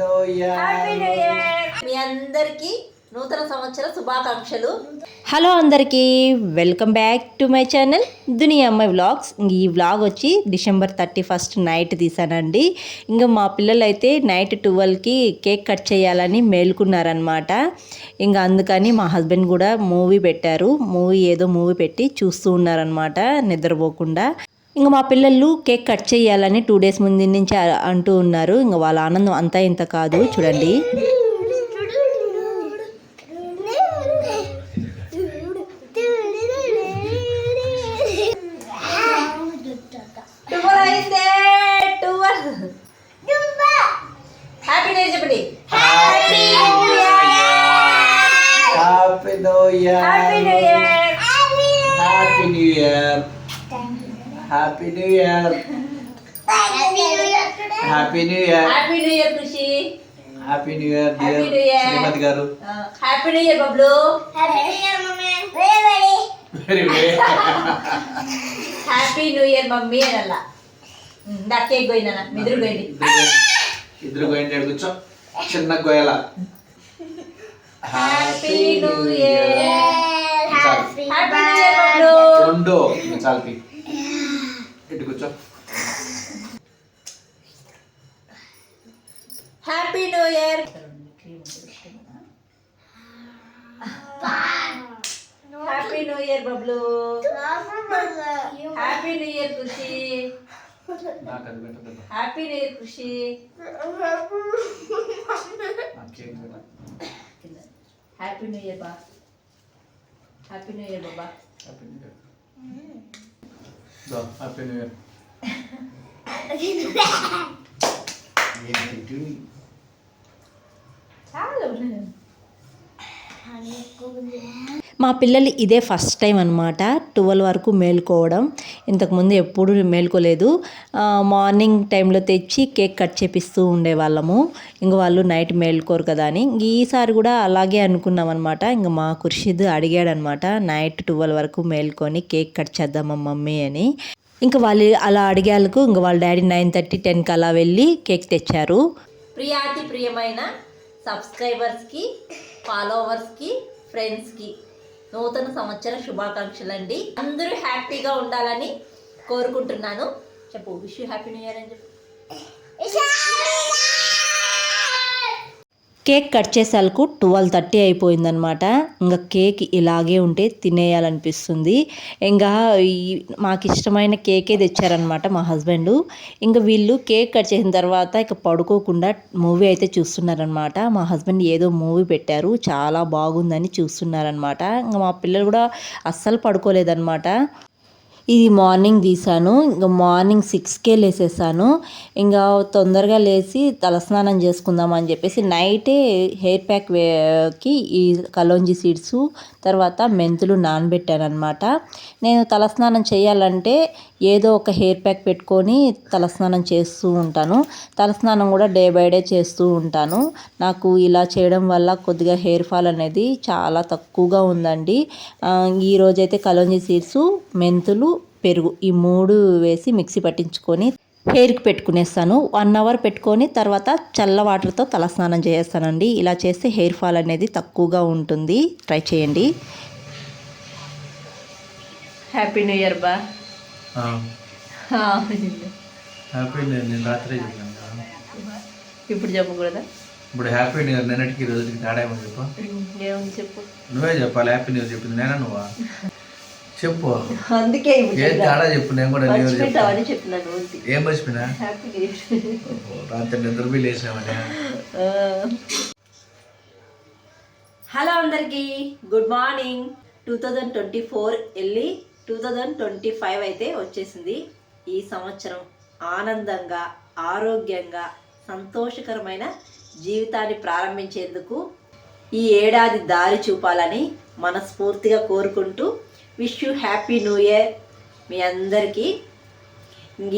New year మీ అందరికీ నూతన సంవత్సర శుభాకాంక్షలు. హలో అందరికీ, welcome back to my channel దునియా అమ్మాయి వ్లాగ్స్. ఈ వ్లాగ్ వచ్చి December 31 నైట్ తీసానండి. ఇంకా మా పిల్లలు అయితే నైట్ 12కి కేక్ కట్ చేయాలని మేలుకున్నారనమాట. ఇంకా అందుకని మా హస్బెండ్ కూడా మూవీ పెట్టారు. ఏదో మూవీ పెట్టి చూస్తూ ఉన్నారనమాట నిద్రపోకుండా. ఇంకా మా పిల్లలు కేక్ కట్ చేయాలని 2 days ముందు నుంచి అంటూ ఉన్నారు. ఇంకా వాళ్ళ ఆనందం అంతా ఇంత కాదు, చూడండి. Happy new year Khushi. Happy new year శ్రీమతి గారు. Happy new year Bablu. Happy new year mummy అనల్లా. దా కేక్ గోయినా మిదురు గోయింది. ఇద్దరు గోయింది. కూర్చో, చిన్న గోయల. Happy new year. Happy new year Bablu. రెండు చాలు, ఇటు కూర్చో. Happy new year. Happy new year Bablu. Happy new year Khushi. Happy new year Khushi. Happy new year బా. హ్యాపీ న్యూ ఇయర్ బాబా. Happy new year. మా పిల్లలు ఇదే ఫస్ట్ టైం అనమాట 12 వరకు మేలుకోవడం. ఇంతకుముందు ఎప్పుడు మేలుకోలేదు. మార్నింగ్ టైంలో తెచ్చి కేక్ కట్ చేపిస్తూ ఉండేవాళ్ళము. ఇంక వాళ్ళు నైట్ మేలుకోరు కదా అని ఈసారి కూడా అలాగే అనుకున్నాం అనమాట. ఇంక మా ఖుర్షిద్ అడిగాడనమాట, నైట్ 12 వరకు మేలుకొని కేక్ కట్ చేద్దామా మమ్మీ అని. ఇంకా వాళ్ళు అలా అడిగాలకు ఇంక వాళ్ళ డాడీ 9:30, 10కి అలా వెళ్ళి కేక్ తెచ్చారు. ప్రియాతి ప్రియమైన సబ్స్క్రైబర్స్కి, ఫాలోవర్స్కి, ఫ్రెండ్స్కి నూతన సంవత్సర శుభాకాంక్షలు అండి. అందరూ హ్యాపీగా ఉండాలని కోరుకుంటున్నాను. చెప్పు, wish you happy new year అని చెప్పు. కేక్ కట్ చేసేందుకు 12:30 అయిపోయిందనమాట. ఇంకా కేక్ ఇలాగే ఉంటే తినేయాలనిపిస్తుంది. ఇంకా మాకు ఇష్టమైన కేకే తెచ్చారనమాట మా హస్బెండ్. ఇంకా వీళ్ళు కేక్ కట్ చేసిన తర్వాత ఇక పడుకోకుండా మూవీ అయితే చూస్తున్నారనమాట. మా హస్బెండ్ ఏదో మూవీ పెట్టారు, చాలా బాగుందని చూస్తున్నారనమాట. ఇంకా మా పిల్లలు కూడా అస్సలు పడుకోలేదనమాట. ఇది మార్నింగ్ తీసాను. ఇంకా మార్నింగ్ 6కే లేసేసాను. ఇంకా తొందరగా లేచి తలస్నానం చేసుకుందాం అని చెప్పేసి నైటే హెయిర్ ప్యాక్కి ఈ కలోంజీ సీడ్స్ తర్వాత మెంతులు నానబెట్టాను అనమాట. నేను తలస్నానం చేయాలంటే ఏదో ఒక హెయిర్ ప్యాక్ పెట్టుకొని తలస్నానం చేస్తూ ఉంటాను. తలస్నానం కూడా డే బై డే చేస్తూ ఉంటాను. నాకు ఇలా చేయడం వల్ల కొద్దిగా హెయిర్ ఫాల్ అనేది చాలా తక్కువగా ఉందండి. ఈరోజైతే కలోంజీ సీడ్స్, మెంతులు, పెరుగు ఈ 3 వేసి మిక్సీ పట్టించుకొని హెయిర్కి పెట్టుకునేస్తాను. 1 hour పెట్టుకొని తర్వాత చల్ల వాటర్తో తలస్నానం చేస్తానండి. ఇలా చేస్తే హెయిర్ ఫాల్ అనేది తక్కువగా ఉంటుంది. ట్రై చేయండి. హ్యాపీ న్యూ ఇయర్ బా. Happy new year. నేను రాత్రి చెప్పాను, ఇప్పుడు చెప్పకూడదా? ఇప్పుడు హ్యాపీ న్యూ ఇయర్ నిన్నటికి రోజుకి తేడా ఏమో చెప్పు. ఏముంది చెప్పు. నువ్వే చెప్పాలి. హ్యాపీ న్యూ ఇయర్ చెప్పింది నేనా నువ్వా? చెప్పు. అందుకే ఏం తేడా చెప్పు. నేను కూడా న్యూ ఇయర్ చెప్పినాను. ఏం మర్చిపోయినా? Happy new year. రాత్రి నిద్రపోయి లేసామని. హలో అందరికీ, గుడ్ మార్నింగ్. 2024 వెళ్ళి 2025 అయితే వచ్చేసింది. ఈ సంవత్సరం ఆనందంగా, ఆరోగ్యంగా, సంతోషకరమైన జీవితాన్ని ప్రారంభించేందుకు ఈ ఏడాది దారి చూపాలని మనస్ఫూర్తిగా కోరుకుంటూ wish you happy new year మీ అందరికీ.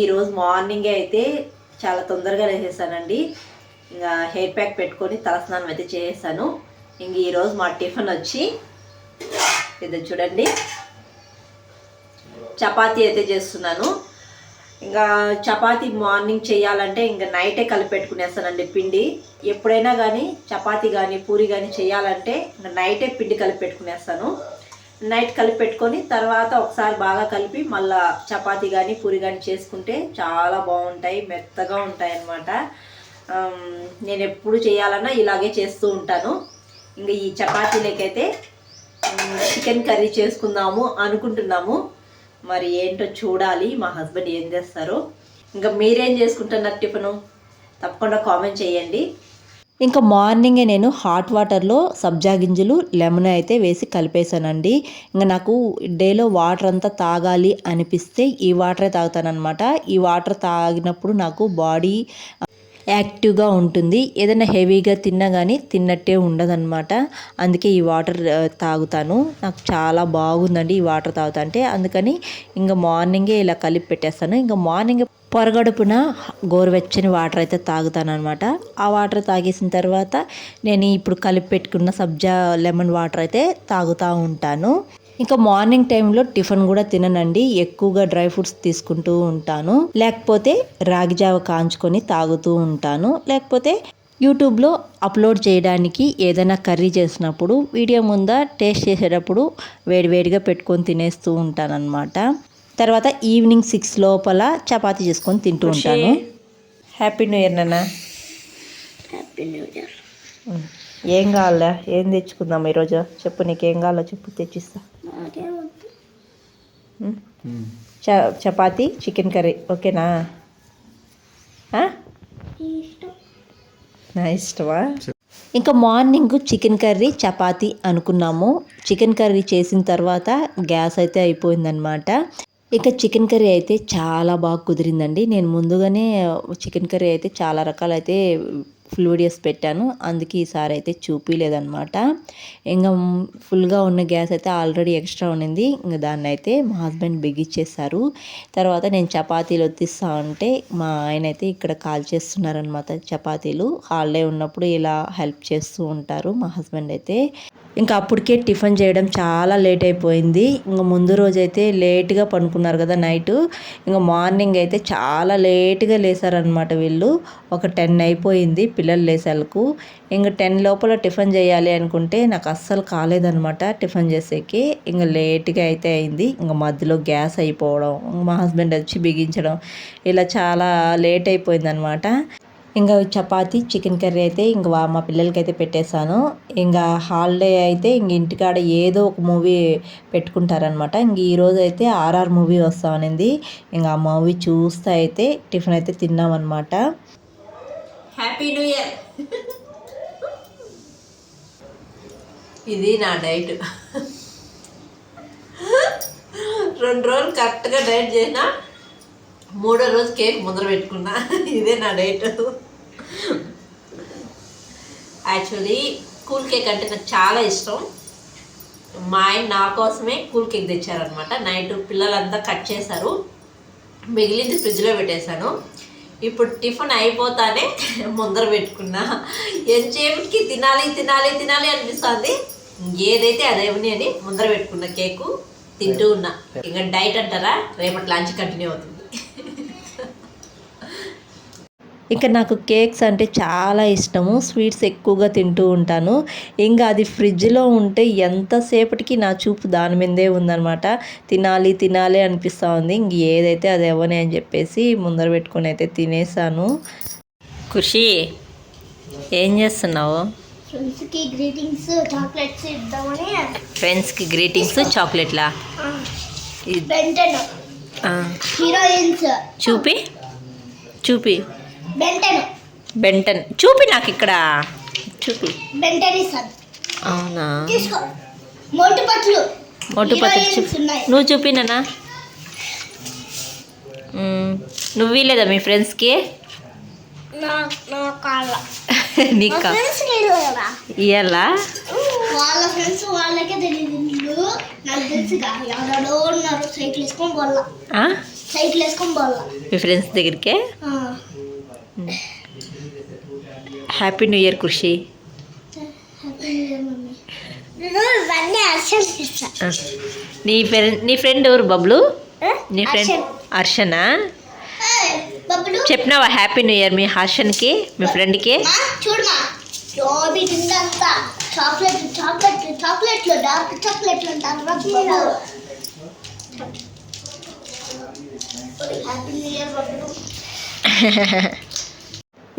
ఈరోజు మార్నింగే అయితే చాలా తొందరగా లేచేసానండి. ఇంకా హెయిర్ ప్యాక్ పెట్టుకొని తలస్నానం అయితే చేసేసాను. ఇంక ఈరోజు మా టిఫిన్ వచ్చి ఇది చూడండి, చపాతీ అయితే చేస్తున్నాను. ఇంకా చపాతీ మార్నింగ్ చేయాలంటే ఇంకా నైటే కలిపి పెట్టుకునేస్తానండి పిండి. ఎప్పుడైనా కానీ చపాతీ కానీ పూరి కానీ చేయాలంటే ఇంకా నైటే పిండి కలిపి పెట్టుకునేస్తాను. నైట్ కలిపి పెట్టుకొని తర్వాత ఒకసారి బాగా కలిపి మళ్ళీ చపాతీ కానీ పూరి కానీ చేసుకుంటే చాలా బాగుంటాయి, మెత్తగా ఉంటాయి అన్నమాట. నేను ఎప్పుడు చేయాలన్నా ఇలాగే చేస్తూ ఉంటాను. ఇంకా ఈ చపాతీలకైతే చికెన్ కర్రీ చేసుకుందాము అనుకుంటున్నాము. మరి ఏంటో చూడాలి మా హస్బెండ్ ఏం చేస్తారో. ఇంకా మీరేం చేసుకుంటున్నారు టిఫిను తప్పకుండా కామెంట్ చేయండి. ఇంకా మార్నింగే నేను హాట్ వాటర్లో సబ్జా గింజలు లెమన్ అయితే వేసి కలిపేశానండి. ఇంకా నాకు డేలో వాటర్ అంతా తాగాలి అనిపిస్తే ఈ వాటరే తాగుతానమాట. ఈ వాటర్ తాగినప్పుడు నాకు బాడీ యాక్టివ్గా ఉంటుంది. ఏదైనా హెవీగా తిన్నా కానీ తిన్నట్టే ఉండదన్నమాట. అందుకే ఈ వాటర్ తాగుతాను. నాకు చాలా బాగుందండి ఈ వాటర్ తాగుతా అంటే. అందుకని ఇంకా మార్నింగే ఇలా కలిపి పెట్టేస్తాను. ఇంకా మార్నింగ్ పొరగడుపున గోరువెచ్చని వాటర్ అయితే తాగుతాను అనమాట. ఆ వాటర్ తాగేసిన తర్వాత నేను ఇప్పుడు కలిపి పెట్టుకున్న సబ్జా లెమన్ వాటర్ అయితే తాగుతూ ఉంటాను. ఇంకా మార్నింగ్ టైంలో టిఫిన్ కూడా తిననండి. ఎక్కువగా డ్రై ఫ్రూట్స్ తీసుకుంటూ ఉంటాను. లేకపోతే రాగి జావ కాంచుకొని తాగుతూ ఉంటాను. లేకపోతే యూట్యూబ్లో అప్లోడ్ చేయడానికి ఏదైనా కర్రీ చేసినప్పుడు వీడియో ముందా టేస్ట్ చేసేటప్పుడు వేడివేడిగా పెట్టుకొని తినేస్తూ ఉంటానన్నమాట. తర్వాత ఈవినింగ్ 6 లోపల చపాతీ చేసుకొని తింటూ ఉంటాను. హ్యాపీ న్యూ ఇయర్ నాన్న. Happy new year. ఏం కావాలా, ఏం తెచ్చుకుందాం ఈరోజు? చెప్పు, నీకేం కావాలో చెప్పు, తెచ్చిస్తా. చపాతీ చికెన్ కర్రీ ఓకేనా? నా ఇష్టమా? ఇంకా మార్నింగ్ చికెన్ కర్రీ చపాతీ అనుకున్నాము. చికెన్ కర్రీ చేసిన తర్వాత గ్యాస్ అయితే అయిపోయిందనమాట. ఇక చికెన్ కర్రీ అయితే చాలా బాగా కుదిరిందండి. నేను ముందుగానే చికెన్ కర్రీ అయితే చాలా రకాలైతే ఫుల్ వీడియోస్ పెట్టాను. అందుకే ఈసారి అయితే చూపించలేదన్నమాట. ఇంకా ఫుల్గా ఉన్న గ్యాస్ అయితే ఆల్రెడీ ఎక్స్ట్రా ఉన్నింది. ఇంకా దాన్ని అయితే మా హస్బెండ్ బిగిచ్చేస్తారు. తర్వాత నేను చపాతీలు వత్తిస్తా ఉంటే మా ఆయన అయితే ఇక్కడ కాల్ చేస్తున్నారనమాట. చపాతీలు హాలిడే ఉన్నప్పుడు ఇలా హెల్ప్ చేస్తూ ఉంటారు మా హస్బెండ్ అయితే. ఇంకా అప్పటికే టిఫిన్ చేయడం చాలా లేట్ అయిపోయింది. ఇంకా ముందు రోజు అయితే లేట్గా పడుకున్నారు కదా నైటు. ఇంకా మార్నింగ్ అయితే చాలా లేట్గా లేసారనమాట వీళ్ళు. ఒక 10 అయిపోయింది పిల్లలు లేసాలకు. ఇంకా 10 లోపల టిఫిన్ చేయాలి అనుకుంటే నాకు అస్సలు కాలేదనమాట టిఫిన్ చేసేకి. ఇంకా లేట్గా అయితే అయింది. ఇంకా మధ్యలో గ్యాస్ అయిపోవడం, మా హస్బెండ్ వచ్చి బిగించడం, ఇలా చాలా లేట్ అయిపోయింది అనమాట. ఇంకా చపాతీ చికెన్ కర్రీ అయితే ఇంకా మా పిల్లలకి అయితే పెట్టేశాను. ఇంకా హాలిడే అయితే ఇంక ఇంటికాడ ఏదో ఒక మూవీ పెట్టుకుంటారనమాట. ఇంక ఈరోజు అయితే RR మూవీ వస్తా అనింది. ఇంకా ఆ మూవీ చూస్తే అయితే టిఫిన్ అయితే తిన్నామన్నమాట. Happy new year. ఇది నా డైట్. 2 రోజులు కరెక్ట్గా డైట్ చేసినా, 3వ రోజు కేక్ ముందర పెట్టుకున్నా. ఇదే నా డైట్. యాక్చువల్లీ కూల్ కేక్ అంటే నాకు చాలా ఇష్టం. మా ఆయన నా కోసమే కూల్ కేక్ తెచ్చారనమాట. నైట్ పిల్లలంతా కట్ చేశారు, మిగిలింది ఫ్రిడ్జ్లో పెట్టేశాను. ఇప్పుడు టిఫిన్ అయిపోతానే ముందర పెట్టుకున్నా. ఎంతసేపటికి తినాలి తినాలి తినాలి అనిపిస్తుంది. ఏదైతే అదేమని అని ముందర పెట్టుకున్న కేకు తింటూ ఉన్నా. ఇంకా డైట్ అంటారా, రేపటి లంచ్ కంటిన్యూ అవుతుంది. ఇంకా నాకు కేక్స్ అంటే చాలా ఇష్టము. స్వీట్స్ ఎక్కువగా తింటూ ఉంటాను. ఇంకా అది ఫ్రిడ్జ్లో ఉంటే ఎంతసేపటికి నా చూపు దాని మీదే ఉందనమాట. తినాలి తినాలి అనిపిస్తూ ఉంది. ఇంక ఏదైతే అది ఇవ్వని అని చెప్పేసి ముందర పెట్టుకొని అయితే తినేసాను. ఖుషి, ఏం చేస్తున్నావు? ఫ్రెండ్స్కి గ్రీటింగ్స్ చాక్లెట్స్ ఇద్దామని. ఫ్రెండ్స్కి గ్రీటింగ్స్ చాక్లెట్లా? Ben Ten heroines. చూపి చూపి. బెంటన్ చూపి నాకు ఇక్కడ చూపి. బెంటన్ ఇస్తాను. అవునా? తీసుకో. మోటు పట్లు చూపి. నువ్వు చూపినా? నువ్వు లేదా మీ ఫ్రెండ్స్కి? నీకు ఇయ్యాలా? వాళ్ళ ఫ్రెండ్స్ వాళ్ళకే తెలియదు. నాకు తెలుసు. ఎవరో ఉన్నారు సైకిల్ వేసుకొని పోవాలా. మీ ఫ్రెండ్స్ దగ్గరికే. హ్యాపీ న్యూ ఇయర్ ఖుషి. నీ ఫ్రెండ్ ఎవరు బబ్లు? నీ ఫ్రెండ్ అర్షనా? బబ్బులు చెప్పినావా హ్యాపీ న్యూ ఇయర్ మీ హర్షన్కి మీ ఫ్రెండ్కి? మా చూడమా జోబీ తిందంతా చాక్లెట్లు డార్క్ చాక్లెట్లు అంటారు హ్యాపీ న్యూ ఇయర్ బబ్బులు.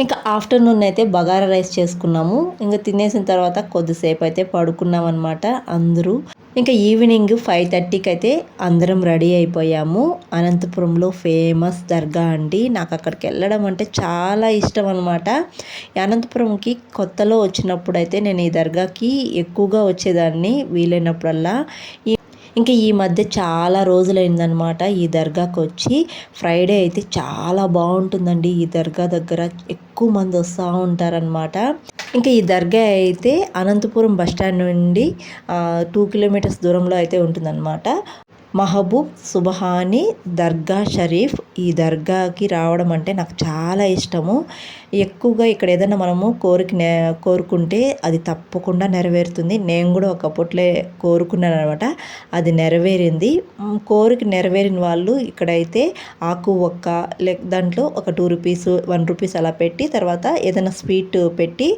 ఇంకా ఆఫ్టర్నూన్ అయితే బగారా రైస్ చేసుకున్నాము. ఇంకా తినేసిన తర్వాత కొద్దిసేపు అయితే పడుకున్నాం అనమాట అందరూ. ఇంకా ఈవినింగ్ 5:30కి అయితే అందరం రెడీ అయిపోయాము. అనంతపురంలో ఫేమస్ దర్గా అండి. నాకు అక్కడికి వెళ్ళడం అంటే చాలా ఇష్టం అనమాట. అనంతపురంకి కొత్తలో వచ్చినప్పుడు అయితే నేను ఈ దర్గాకి ఎక్కువగా వచ్చేదాన్ని వీలైనప్పుడల్లా. ఇంకా ఈ మధ్య చాలా రోజులైందనమాట ఈ దర్గాకి వచ్చి. ఫ్రైడే అయితే చాలా బాగుంటుందండి. ఈ దర్గా దగ్గర ఎక్కువ మంది వస్తూ ఉంటారనమాట. ఇంకా ఈ దర్గా అయితే అనంతపురం బస్టాండ్ నుండి 2 కిలోమీటర్స్ దూరంలో అయితే ఉంటుందన్నమాట. మహబూబ్ సుబహానీ దర్గా షరీఫ్. ఈ దర్గాకి రావడం అంటే నాకు చాలా ఇష్టము. ఎక్కువగా ఇక్కడ ఏదైనా మనము కోరుకుంటే అది తప్పకుండా నెరవేరుతుంది. నేను కూడా ఒకప్పట్లో కోరుకున్నాను అనమాట, అది నెరవేరింది. కోరిక నెరవేరిన వాళ్ళు ఇక్కడైతే ఆకు ఒక్క దాంట్లో ఒక 2 రూపీస్ 1 రూపీస్ అలా పెట్టి తర్వాత ఏదైనా స్వీట్ పెట్టి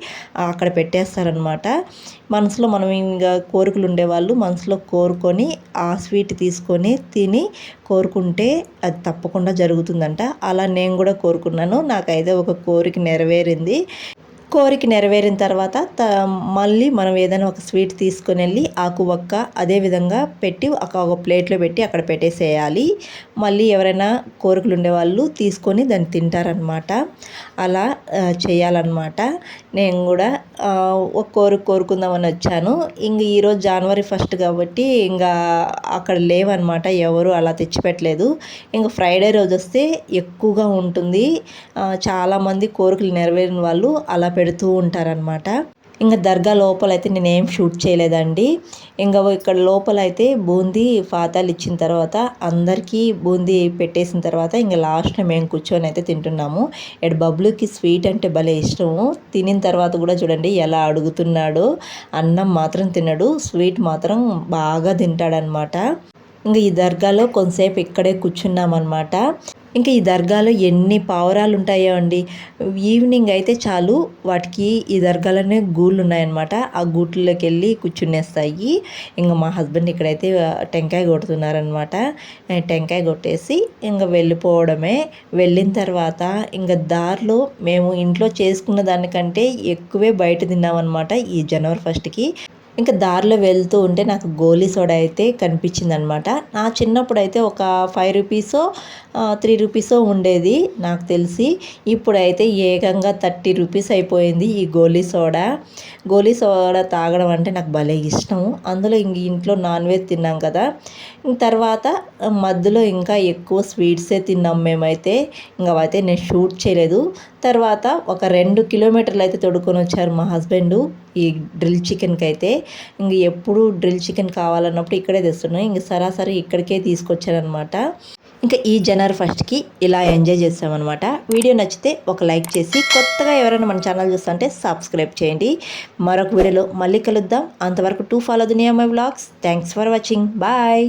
అక్కడ పెట్టేస్తారనమాట. మనసులో మనం ఇంకా కోరికలు ఉండేవాళ్ళు మనసులో కోరుకొని ఆ స్వీట్ తీసుకొని తిని కోరుకుంటే అది తప్పకుండా జరుగుతుందంట. అలా నేను కూడా కోరుకున్నాను. నాకైతే ఒక కోరిక నెరవేరింది. కోరిక నెరవేరిన తర్వాత మళ్ళీ మనం ఏదైనా ఒక స్వీట్ తీసుకొని వెళ్ళి ఆకు ఒక్క అదే విధంగా పెట్టి ఒక ప్లేట్లో పెట్టి అక్కడ పెట్టేసేయాలి. మళ్ళీ ఎవరైనా కోరికలు ఉండేవాళ్ళు తీసుకొని దాన్ని తింటారనమాట. అలా చేయాలన్నమాట. నేను కూడా ఒక కోరుకుందామని వచ్చాను. ఇంక ఈరోజు జనవరి 1 కాబట్టి ఇంకా అక్కడ లేవన్నమాట, ఎవరు అలా తెచ్చిపెట్టలేదు. ఇంకా ఫ్రైడే రోజు వస్తే ఎక్కువగా ఉంటుంది. చాలామంది కోరికలు నెరవేరిన వాళ్ళు అలా పెడుతూ ఉంటారనమాట. ఇంకా దర్గా లోపలైతే నేను ఏం షూట్ చేయలేదండి. ఇంకా ఇక్కడ లోపలైతే బూందీ ఫాతాలు ఇచ్చిన తర్వాత అందరికీ బూందీ పెట్టేసిన తర్వాత ఇంకా లాస్ట్లో మేము కూర్చొని అయితే తింటున్నాము. ఇక్కడ బబ్లుకి స్వీట్ అంటే భలే ఇష్టము. తినిన తర్వాత కూడా చూడండి ఎలా అడుగుతున్నాడు. అన్నం మాత్రం తినడు, స్వీట్ మాత్రం బాగా తింటాడనమాట. ఇంకా ఈ దర్గాలో కొంతసేపు ఇక్కడే కూర్చున్నామన్నమాట. ఇంకా ఈ దర్గాలో ఎన్ని పావురాలు ఉంటాయో అండి. ఈవినింగ్ అయితే చాలు వాటికి ఈ దర్గాలోనే గూళ్ళు ఉన్నాయన్నమాట. ఆ గూట్లలోకి వెళ్ళి కూర్చునేస్తాయి. ఇంకా మా హస్బెండ్ ఇక్కడైతే టెంకాయ కొడుతున్నారనమాట. టెంకాయ కొట్టేసి ఇంకా వెళ్ళిపోవడమే. వెళ్ళిన తర్వాత ఇంకా దారిలో మేము ఇంట్లో చేసుకున్న దానికంటే ఎక్కువే బయట తిన్నామన్నమాట ఈ జనవరి 1కి. ఇంకా దారిలో వెళ్తూ ఉంటే నాకు గోలీ సోడా అయితే కనిపించింది అనమాట. నా చిన్నప్పుడు అయితే ఒక 5 రూపీసో 3 రూపీసో ఉండేది నాకు తెలిసి. ఇప్పుడైతే ఏకంగా 30 రూపీస్ అయిపోయింది ఈ గోలీ సోడా. గోలీ సోడా తాగడం అంటే నాకు భలే ఇష్టము. అందులో ఇంక ఇంట్లో నాన్ వెజ్ తిన్నాం కదా. తర్వాత మధ్యలో ఇంకా ఎక్కువ స్వీట్సే తిన్నాం మేమైతే. ఇంకా అవైతే నేను షూట్ చేయలేదు. తర్వాత ఒక 2 కిలోమీటర్లు అయితే తొడుక్కొని వచ్చారు మా హస్బెండ్ ఈ డ్రిల్ చికెన్కి అయితే. ఇంక ఎప్పుడు డ్రిల్ చికెన్ కావాలన్నప్పుడు ఇక్కడే తెస్తున్నాం. ఇంక సరాసరి ఇక్కడికే తీసుకొచ్చారనమాట. ఇంకా ఈ జనవరి 1కి ఇలా ఎంజాయ్ చేస్తామన్నమాట. వీడియో నచ్చితే ఒక లైక్ చేసి కొత్తగా ఎవరైనా మన ఛానల్ చూస్తుంటే సబ్స్క్రైబ్ చేయండి. మరొక వీడియోలో మళ్ళీ కలుద్దాం. అంతవరకు to follow the near my vlogs. Thanks for watching. Bye.